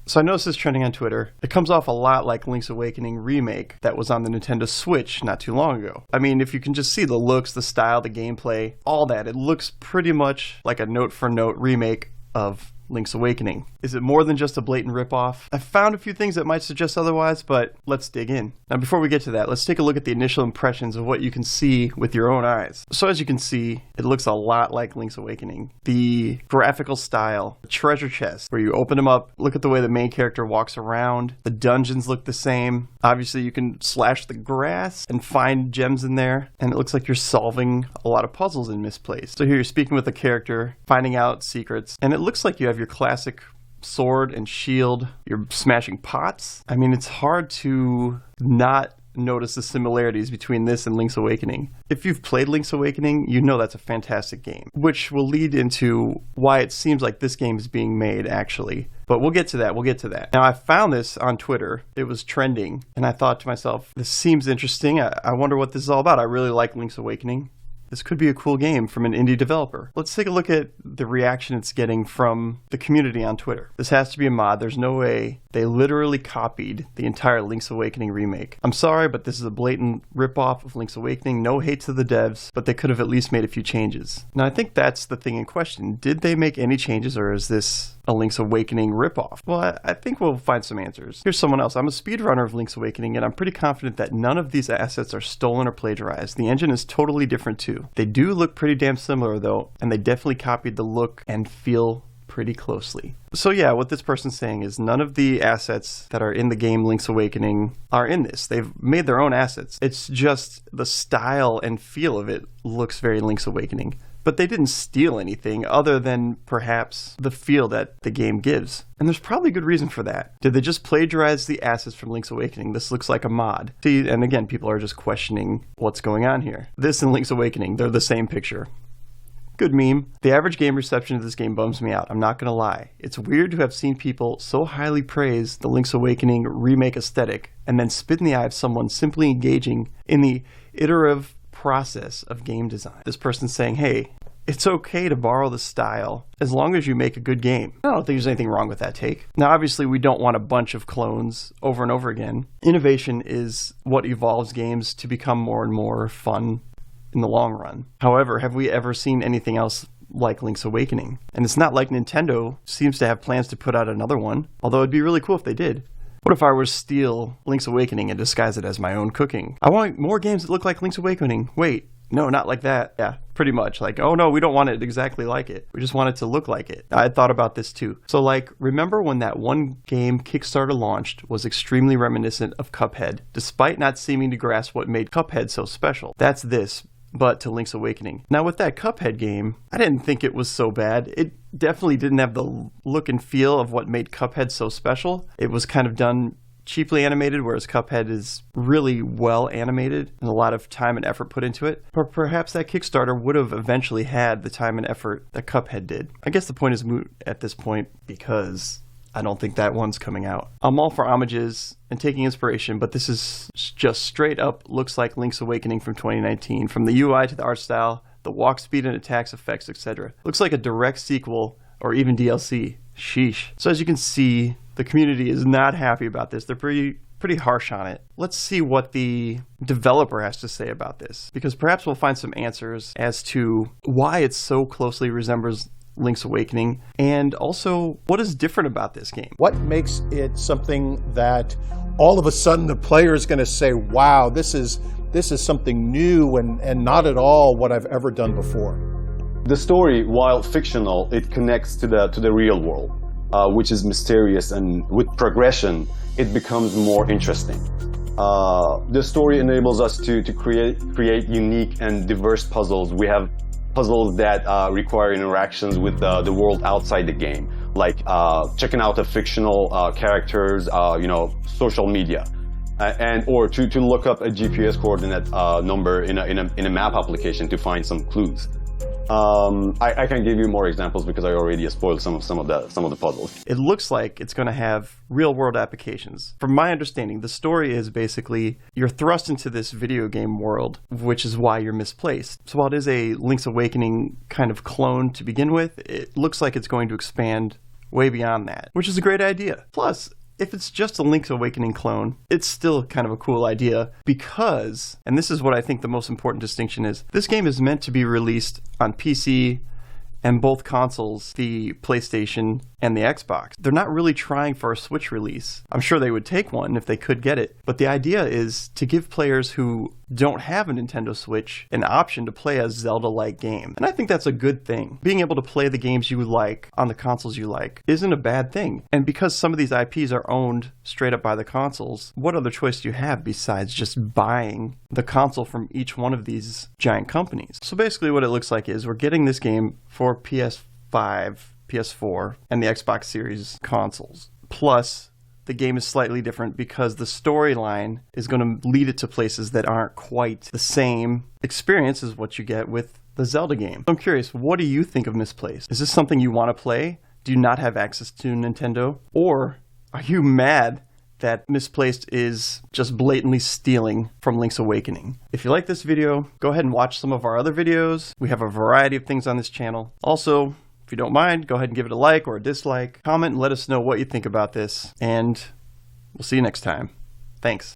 So I noticed this trending on Twitter. It comes off a lot like Link's Awakening remake that was on the Nintendo Switch not too long ago. I mean, if you can just see the looks, the style, the gameplay, all that, it looks pretty much like a note-for-note remake of Link's Awakening. Is it more than just a blatant ripoff? I found a few things that might suggest otherwise, but let's dig in. Now before we get to that, let's take a look at the initial impressions of what you can see with your own eyes. So as you can see, it looks a lot like Link's Awakening. The graphical style, the treasure chest, where you open them up, look at the way the main character walks around. The dungeons look the same. Obviously you can slash the grass and find gems in there, and it looks like you're solving a lot of puzzles in Mysplaced. So here you're speaking with the character, finding out secrets, and it looks like you have your classic sword and shield. You're smashing pots. I mean, it's hard to not notice the similarities between this and Link's Awakening. If you've played Link's Awakening, you know that's a fantastic game, which will lead into why it seems like this game is being made, actually. But we'll get to that. Now, I found this on Twitter. It was trending, and I thought to myself, this seems interesting. I wonder what this is all about. I really like Link's Awakening. This could be a cool game from an indie developer. Let's take a look at the reaction it's getting from the community on Twitter. This has to be a mod. There's no way. They literally copied the entire Link's Awakening remake. I'm sorry, but this is a blatant ripoff of Link's Awakening. No hate to the devs, but they could have at least made a few changes. Now, I think that's the thing in question. Did they make any changes, or is this a Link's Awakening ripoff? Well, I think we'll find some answers. Here's someone else. I'm a speedrunner of Link's Awakening, and I'm pretty confident that none of these assets are stolen or plagiarized. The engine is totally different too. They do look pretty damn similar though, and they definitely copied the look and feel pretty closely. So yeah, what this person's saying is none of the assets that are in the game Link's Awakening are in this. They've made their own assets. It's just the style and feel of it looks very Link's Awakening. But they didn't steal anything other than perhaps the feel that the game gives. And there's probably good reason for that. Did they just plagiarize the assets from Link's Awakening? This looks like a mod. See, and again, people are just questioning what's going on here. This and Link's Awakening, they're the same picture. Good meme. The average game reception of this game bums me out, I'm not gonna lie. It's weird to have seen people so highly praise the Link's Awakening remake aesthetic and then spit in the eye of someone simply engaging in the iterative process of game design. This person's saying, hey, it's okay to borrow the style as long as you make a good game. I don't think there's anything wrong with that take. Now, obviously, we don't want a bunch of clones over and over again. Innovation is what evolves games to become more and more fun in the long run. However, have we ever seen anything else like Link's Awakening? And it's not like Nintendo seems to have plans to put out another one, although it'd be really cool if they did. What if I were to steal Link's Awakening and disguise it as my own cooking? I want more games that look like Link's Awakening. Wait, no, not like that. Yeah, pretty much. Like, oh no, we don't want it exactly like it. We just want it to look like it. I had thought about this too. So like, remember when that one game Kickstarter launched was extremely reminiscent of Cuphead, despite not seeming to grasp what made Cuphead so special? That's this, but to Link's Awakening. Now with that Cuphead game, I didn't think it was so bad. It definitely didn't have the look and feel of what made Cuphead so special. It was kind of done cheaply animated, whereas Cuphead is really well animated and a lot of time and effort put into it. But perhaps that Kickstarter would have eventually had the time and effort that Cuphead did. I guess the point is moot at this point because I don't think that one's coming out. I'm all for homages and taking inspiration, but this is just straight up looks like Link's Awakening from 2019. From the UI to the art style, the walk speed and attacks effects, etc. Looks like a direct sequel or even DLC. Sheesh. So as you can see, the community is not happy about this. They're pretty harsh on it. Let's see what the developer has to say about this, because perhaps we'll find some answers as to why it so closely resembles Link's Awakening, and also what is different about this game. What makes it something that all of a sudden the player is going to say, wow, this is something new and not at all what I've ever done before? The story, while fictional, it connects to the real world, which is mysterious, and with progression, it becomes more interesting. The story enables us to create unique and diverse puzzles. We have puzzles that require interactions with the world outside the game, like checking out the fictional characters, social media, or to look up a GPS coordinate number in a map application to find some clues. I can give you more examples because I already spoiled some of the puzzles. It looks like it's going to have real-world applications. From my understanding, the story is basically you're thrust into this video game world, which is why you're misplaced. So while it is a Link's Awakening kind of clone to begin with, it looks like it's going to expand way beyond that, which is a great idea. Plus, if it's just a Link's Awakening clone, it's still kind of a cool idea because, and this is what I think the most important distinction is, this game is meant to be released on PC and both consoles, the PlayStation and the Xbox. They're not really trying for a Switch release. I'm sure they would take one if they could get it, but the idea is to give players who don't have a Nintendo Switch an option to play a Zelda-like game. And I think that's a good thing. Being able to play the games you like on the consoles you like isn't a bad thing. And because some of these IPs are owned straight up by the consoles, what other choice do you have besides just buying the console from each one of these giant companies? So basically what it looks like is we're getting this game for PS5, PS4, and the Xbox Series consoles. Plus, the game is slightly different because the storyline is going to lead it to places that aren't quite the same experience as what you get with the Zelda game. I'm curious, what do you think of Mysplaced? Is this something you want to play? Do you not have access to Nintendo? Or are you mad that Mysplaced is just blatantly stealing from Link's Awakening? If you like this video, go ahead and watch some of our other videos. We have a variety of things on this channel. Also, if you don't mind, go ahead and give it a like or a dislike. Comment and let us know what you think about this, and we'll see you next time. Thanks.